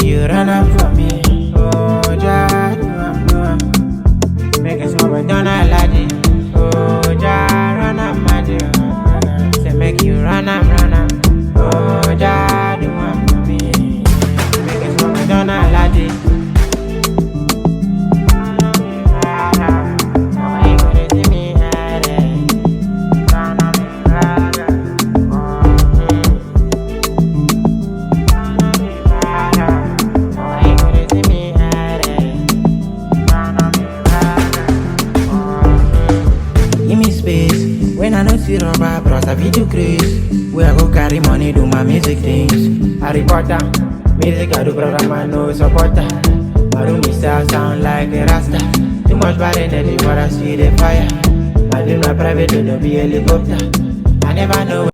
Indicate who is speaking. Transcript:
Speaker 1: you run up for me. Oh, Jah, do am. Make it small, but don't aladdin. Oh, Jah, run up, my dear. Say make you run up, run up. Oh, Jah, do am for me. Make it small, but don't aladdin. Give me space when I know see rubber, bros I be too crazy. Where I go carry money, do my music things. Harry Potter, music I do, brother man no supporter. My room is sound like a rasta. Too much bad energy, but I see the fire. I do my private, don't be helicopter. I never know.